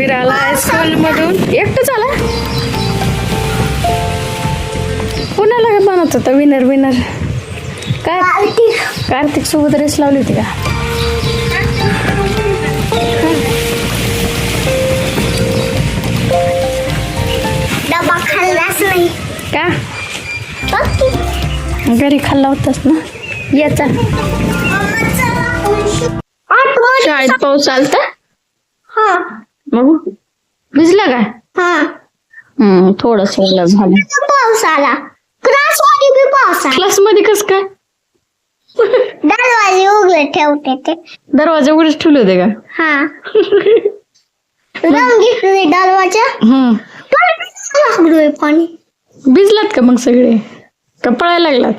रघुवीर आला स्कूल मधून एकटंच आला. कुणाला काय बनवत होता विनर काय कार्तिक सोबत रेस लावली होती का? डबा खाल्लाच नाही का घरी खाल्ला होतास ना. याचा शाळेत पाऊस आलता. हा बघू भिजला काय? हा थोडस झालं. पाऊस आला क्लासमध्ये बी पाऊस आला. क्लास मध्ये कस काय? दरवाजे उघडे ठेवते ते. दरवाजा उघडेच ठेवले होते का? हा लावून घेतले दरवाजा. पाणी भिजलात का मग सगळे का पळायला लागलात?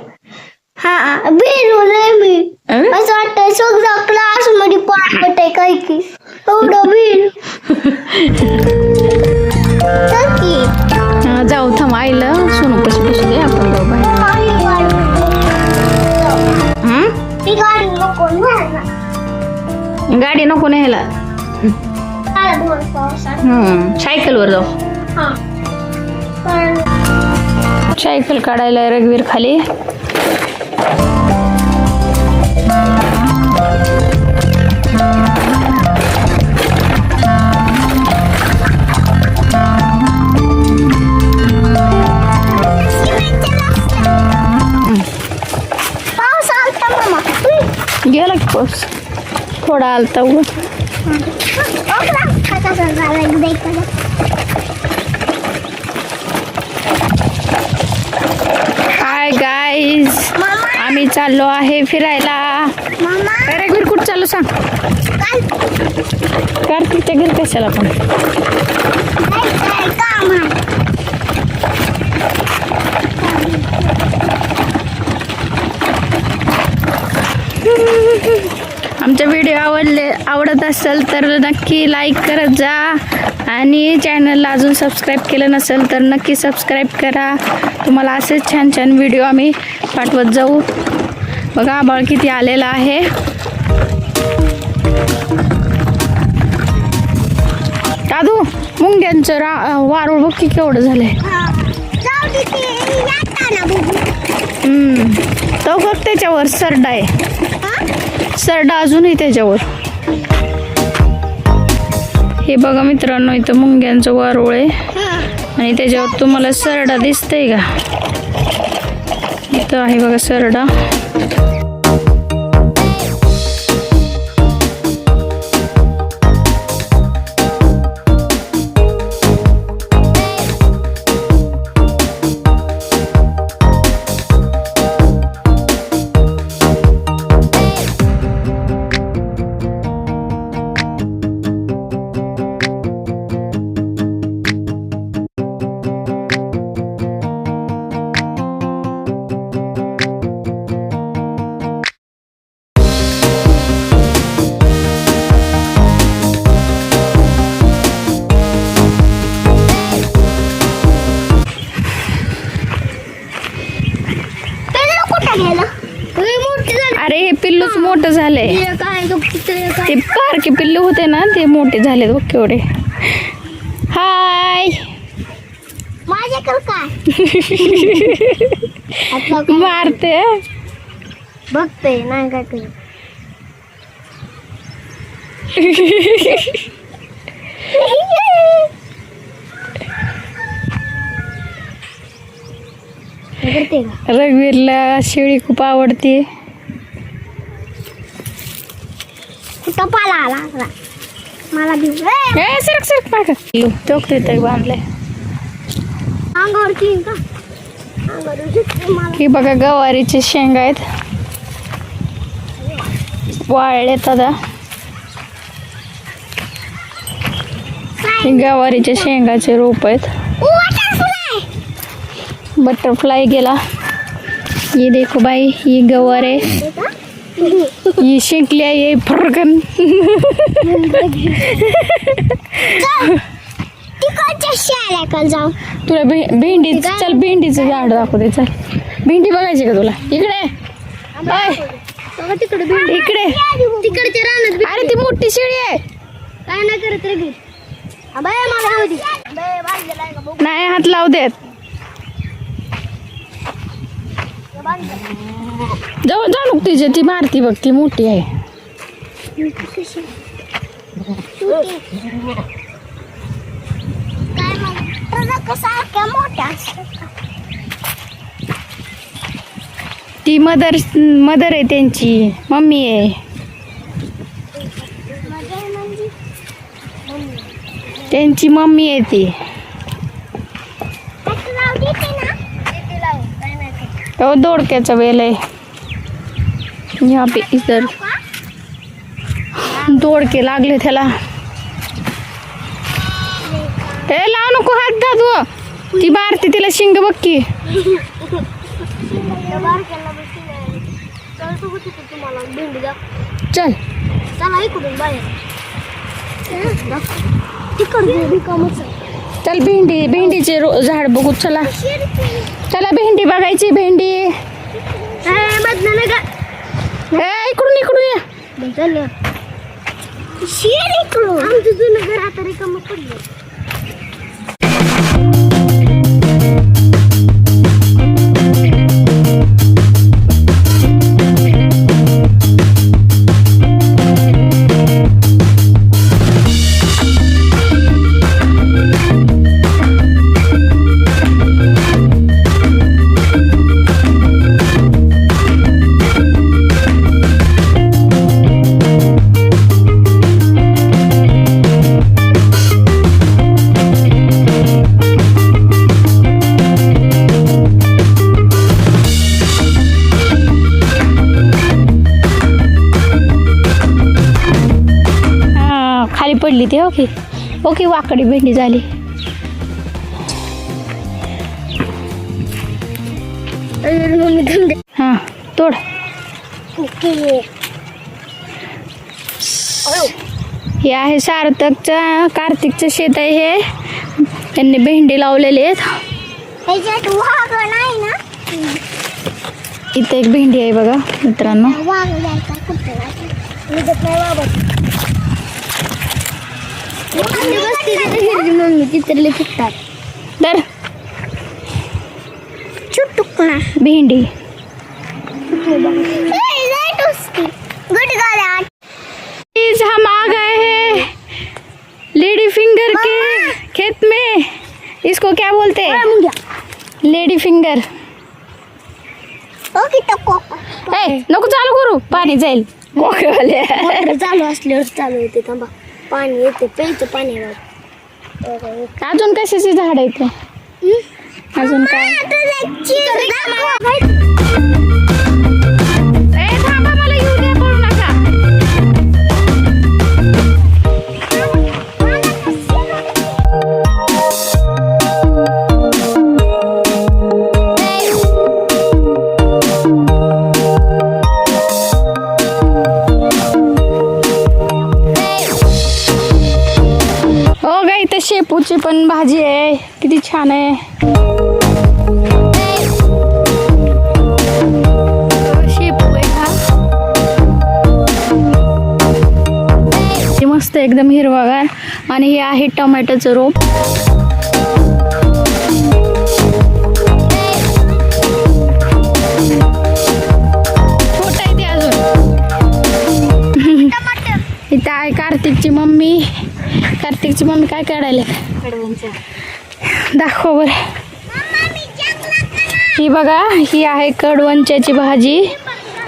हा भिजले मी. असं वाटतंय सगळं क्लास मध्ये पडत आहे काय की एवढं भिज. जाऊ थांब आईला सोनू कशी बसू दे आपण जाऊ बाहेर. गाडी नको न्यायला. गाडी नको न्यायला. सायकल वर जाऊ. सायकल काढायला रघुवीर खाली. पाऊस आलता मामा. गेला की पाऊस थोडा आलता उघड. हाय गाईज आम्ही चाललो आहे फिरायला. रघुवीर कुठं चाललो सांग? कार्तिकच्या घरी कशाला पण? आमचा व्हिडिओ आवडत असेल तर नक्की लाईक करत जा आणि चॅनलला अजून सबस्क्राईब केलं नसेल तर नक्की सबस्क्राईब करा. तुम्हाला असेच छान छान व्हिडिओ आम्ही पाठवत जाऊ. बघा आभाळ किती आलेला आहे. दादू मुंग्यांचं वारूळ बघ की केवढं झालंय. तो बघ त्याच्यावर सरडा आहे. सरडा अजूनही त्याच्यावर. हे बघा मित्रांनो इथं मुंग्यांचं वारूळ आहे आणि त्याच्यावर तुम्हाला सरडा दिसतंय का? इथं आहे बघा सरडा. अरे हे पिल्लूच मोठं झालंय. ते बारके पिल्लू होते ना ते मोठे झालेत बघ केवढे. हाय माझ्याकडे काय मारते बघते नाही काय करत. रघुवीरला शेळी खूप आवडते. कुठं पाला आला मला सरक सरक माग चोक तिथे बांधलंय. अंगावरती का ही बघा गवारीचे शेंगा आहेत वाळलेत आता. ही गवारीच्या शेंगाचे रोप आहेत. बटरफ्लाय गेला. ये देखो भाई ये गवार है. ये शिंकल्या ये फरकन. जाऊ तुला भेंडी चल भेंडीचं झाड दाखवते. चल भेंडी बघायची का तुला? इकडे तिकडे इकडे तिकडच्या रानात. अरे ती मोठी शेळी आहे. काय नाही करत रे. नाही हात लावू देत. जवळ जाणू तिची ती मारती बघ, ती मोठी आहे. ती मदर आहे त्यांची, मम्मी आहे त्यांची, मम्मी आहे ती. तो दोडक्याचा वेल आहे. यहाँ पे इधर दोडके लागले त्याला. ए लाव नको हात दादू, ती मारते तिला शिंग बघ की. चल चल भेंडीचे झाड बघू. चला चला भेंडी बघायची. भेंडी इकडून इकडून या. आमचं जुनं घर आता रिकामं पडलं. पडली ती. ओके ओके वाकडी भेंडी झाली. हा तोड. हे आहे सार्थकचं, कार्तिकचं शेत आहे हे. त्यांनी भेंडी लावलेले आहेत. इथे एक भेंडी आहे बघा मित्रांनो. तर भेंडी हम आ गए हैं लेडी फिंगर के खेत में. इसको क्या बोलते हैं? Lady finger. नको चालू करू, पाणी जाईल. चालू असल्यावर चालू येते. थांबा, पाणी येते, प्यायचं पाणी. अजून कशाची झाड आहेत? अजून काय? थांबा, मला येऊ द्या, पळू नका. इथे शेपूची पण भाजी आहे, किती छान आहे. शेपू आहे हा, मस्त एकदम हिरवागार. आणि हे आहे टोमॅटोचं रोप. छोट आहे ते अजून. इथे आहे कार्तिकची मम्मी. कार्तिकची मम्मी काय काढायला? दाखव बर. ही बघा, ही आहे कडवंच्याची भाजी.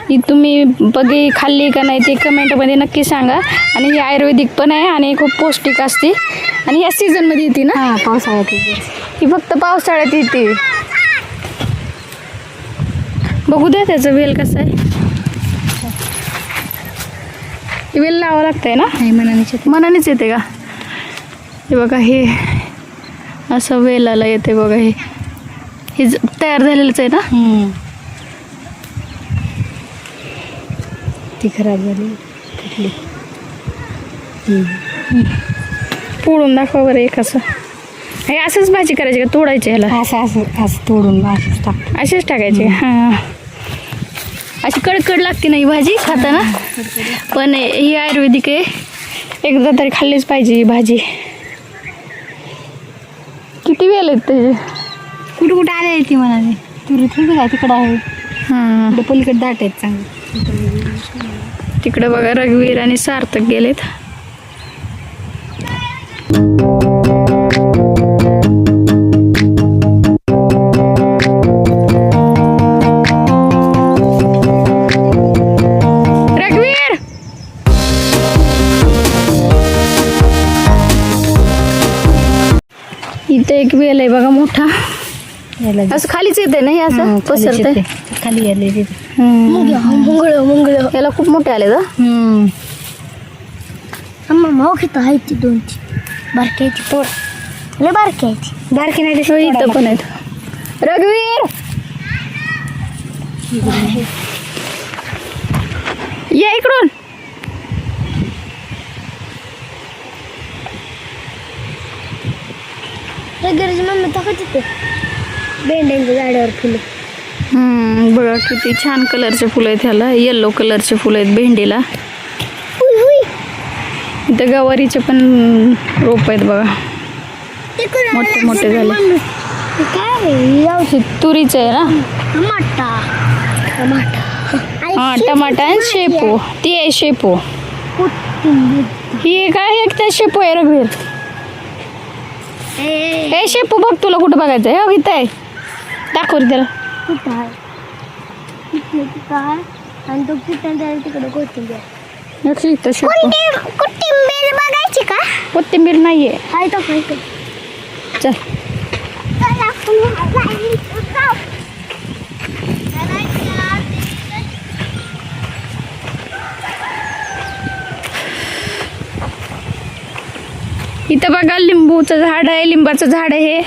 ही तुम्ही बघी खाल्ली का नाही ते कमेंटमध्ये नक्की सांगा. आणि ही आयुर्वेदिक पण आहे आणि खूप पौष्टिक असते. आणि या सीझनमध्ये येते ना, पावसाळ्यात. ही फक्त पावसाळ्यात येते. बघू दे त्याचं वेल कसं आहे. वेल लावावं लागतंय ना? मनानेच येते का? हे बघा, हे असं वेलाला येते बघा. हे तयार झालेलंच आहे ना. ती खराब झाली. तोडून दाखवा बरं एक असं. हे असंच भाजी करायची का? तोडायची ह्याला? असं तोडून अशीच टाकायची. हां, अशी कडकड लागते ना ही भाजी खाताना. पण ही आयुर्वेदिक आहे, एकदा तरी खाल्लीच पाहिजे ही भाजी. किती वेळ आहेत त्याचे? कुठं कुठं आले ती म्हणाले तुरी थोडी काय तिकडं आहे हां इकडे पलीकडे दाट आहेत चांगले. तिकडे बघा रघुवीर आणि सार्थक गेलेत. रघुवीर इथे एक वेल आहे बघा मोठा. याला असं खालीच येते ना हे असं पसरते खाली आले तिथे. मंगळ याला खूप मोठे आले का? मग किती आहे ती 2 बारक्याची तोड लय बारक्याची बारकी नाही हो, इथं पण आहेत. रघुवीर या इकडून. गरज मम्मी टाकत होते भेंड्यांच्या झाडावर फुलं. बघा किती छान कलरचे फुलं आहेत. ह्याला येल्लो कलरचे फुलं आहेत भेंडीला. इथं गवारीचे पण रोप आहेत बघा, मोठे मोठे झाले. काय तुरीचे आहे ना? टमाटा टमाटा हा टमाटा आणि शेपू. ती आहे शेपू. ही काय एक त्या शेपू आहे रघुवीर. हे शेपू बघ तुला कुठं बघायचं आहे? इथं आहे, दाखव रे त्याला. कुठं आहे काय आणि तो किटन तिकडे कोथिंबीर. इथं शेपू. कोथिंबीर बघायची का? कोथिंबीर नाहीये. आहे तो काय चल इथं बघा लिंबूचं झाड आहे, लिंबाचं झाड आहे हे.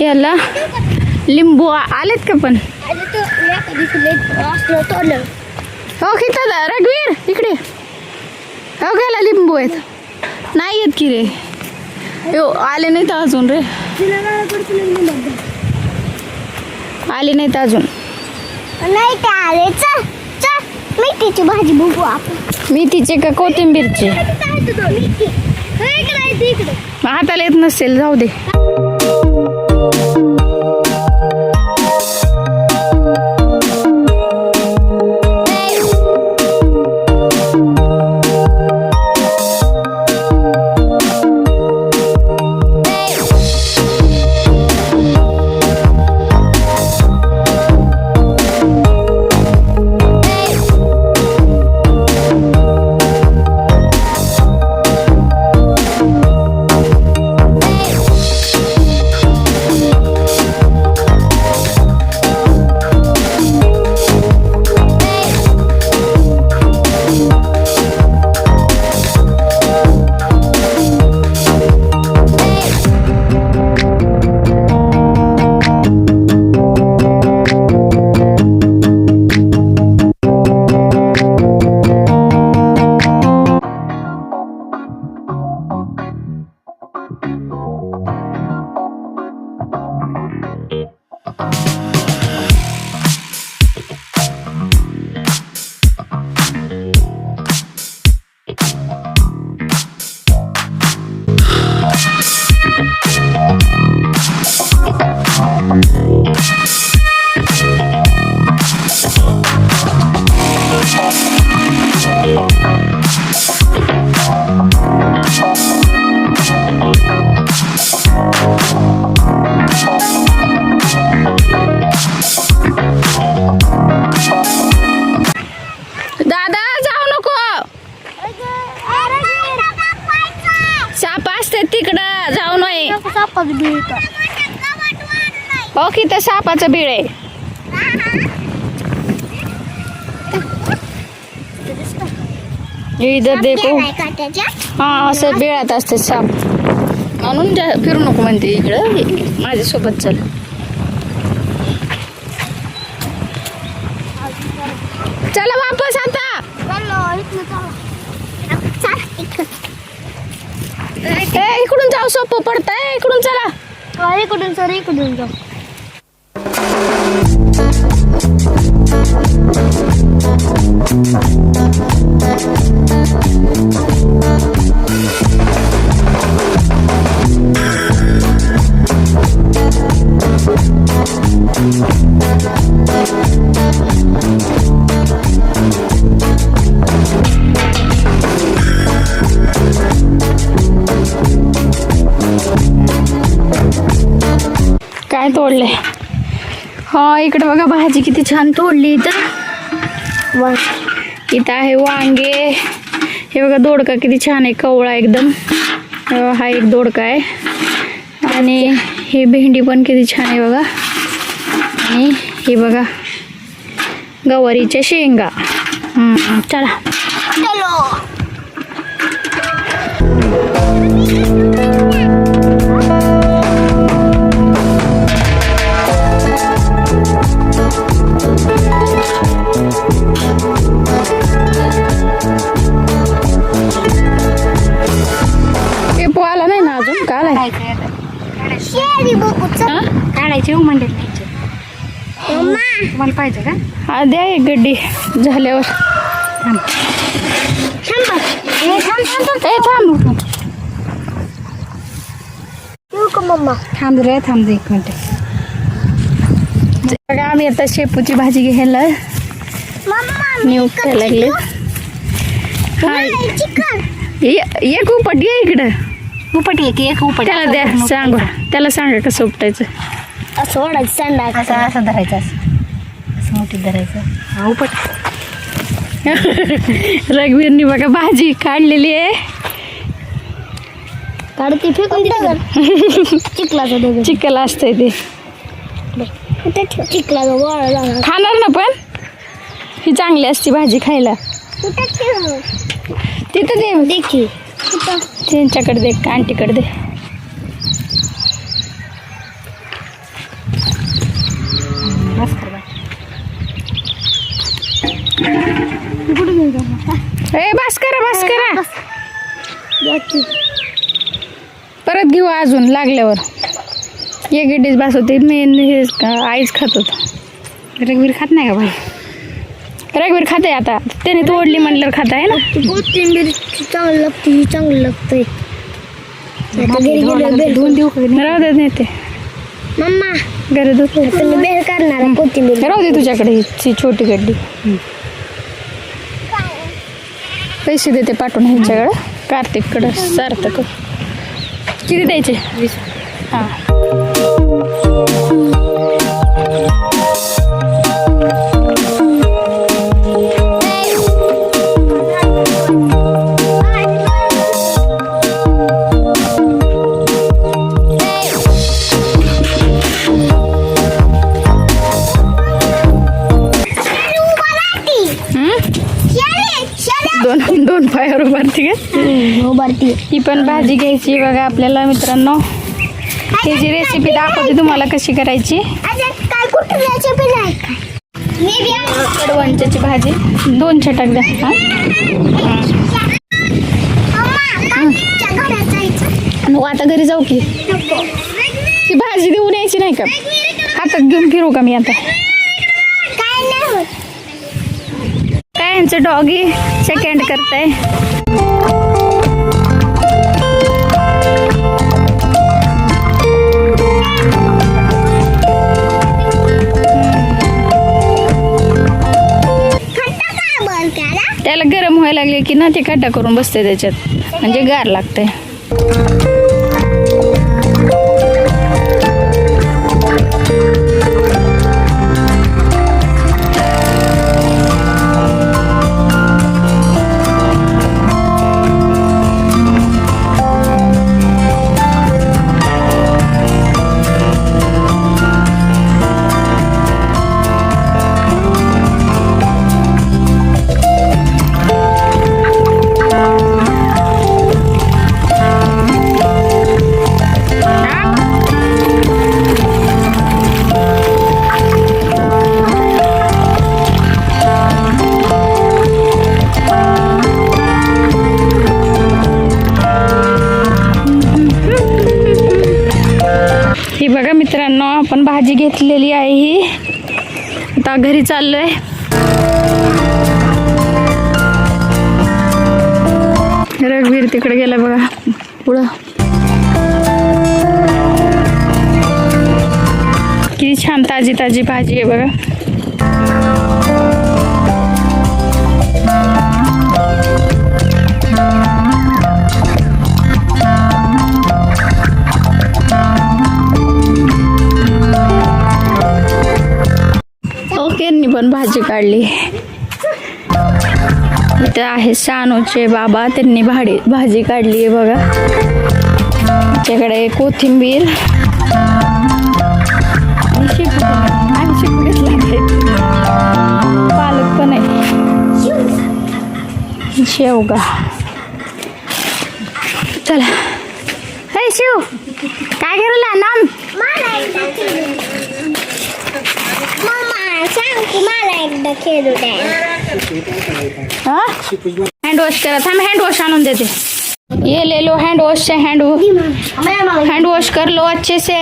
याला लिंबू आलेत का पण? हो किती रघुवीर इकडे हो गेला लिंबू आहेत. नाही येत की रे. हो आले नाहीत अजून रे, आले नाहीत अजून. नाही ते आले. चल चल मेथीची भाजी बघू आपण. मेथीचे का कोथिंबीरचे? हाताला येत नसेल, जाऊ दे. दादा जाऊ नको, साप असते तिकडं, जाऊ नये. हो की तर सापाचं बीळ आहे. इधर देखो. हा असं बिळात असते साप म्हणून फिरू नको म्हणते इकडं. माझ्यासोबत चल. चला वापस आता. इकडून जाऊ, सोपं पडतंय. इकडून चला. इकडून सर इकडून जाऊ. तोडले. हा इकडे बघा भाजी किती छान तोडली. इथं इथं आहे वांगे. हे बघा दोडका किती छान आहे, कवळा एकदम. हा एक दोडका आहे. आणि ही भेंडी पण किती छान आहे बघा. आणि हे बघा गवारीच्या शेंगा. चला पेपो आला नाही ना अजून. का आलाय? काढायचे हो म्हणते तुम्हाला पाहिजे का? हा द्या एक गड्डी झाल्यावर. थांब थांब रे, थांब 1 मिनिट. बघा आम्ही आता शेपूची भाजी घ्यायला नियुक्त लागले. एक उपट ये इकडं. उपट एक उपट त्याला द्या, सांगा त्याला, सांगा कसं उपटायचं. असं ओढायचं सांडा. असं धरायचं, असं मोठी धरायचं. हा उपट. रघुवीरनी बघा भाजी काढलेली आहे. काढते फेकून चिखलाचं दगड. चिकल असतंय ते. चिखलाचा गोळा झाला. खाणार ना पण ही चांगली असते भाजी खायला. तिथं दे देखी त्यांच्याकडे दे, आंटीकडे दे. ए बस करा. परत घेऊ अजून लागल्यावर. एक गिड्डीच बस होते. मेन हे आईच खात होत. रघुवीर खात नाही का भाई? रघुवीर खाते आता. त्याने तोडली म्हणल्यावर खात आहे ना. कोथिंबीर चांगली लागते, ही चांगली लागते. दोन देऊ का? राहू देत नाही ते. मम्मा घरी दूध तुम्ही बेर करणार कोथिंबीर. राहू दे तुझ्याकडे ही छोटी गड्डी. पैसे देते पाठवून ह्यांच्याकडं. कार्तिककडं सार्थक. किती द्यायचे? 20. हां दोन पायावर उभारती का? उभारती. ही पण भाजी घ्यायची बघा आपल्याला मित्रांनो. ह्याची रेसिपी दाखवते तुम्हाला कशी करायची. काय कुठं रेसिपी नाही. कडवंच्याची भाजी 2 छटाक द्या. नको आता घरी जाऊ की. ती भाजी देऊन यायची नाही का? हातात घेऊन फिरू का मी आता? काय यांचं डॉगी सेकंड करताय. त्याला गरम व्हायला लागले की ना ते खड्डा करून बसते त्याच्यात, म्हणजे गार लागतंय. ही बघा मित्रांनो, आपण भाजी घेतलेली आहे. ही आता घरी चाललोय. रघुवीर तिकडे गेला बघा पुढं. किती छान ताजी ताजी भाजी आहे बघा. भाजी काढली. इथं आहे सानूचे बाबा, त्यांनी भाजी काढली आहे बघा. त्याच्याकडे कोथिंबीर पालक पण आहे, शेवगा. चला हे शिव काय करायला नाम मला सांग की मला एकदा खेळू द्या. हँड वॉश करा. थांब हँड वॉश आणून देते. ये ले लो हैंड वॉश से हैंड वॉश कर लो अच्छे से.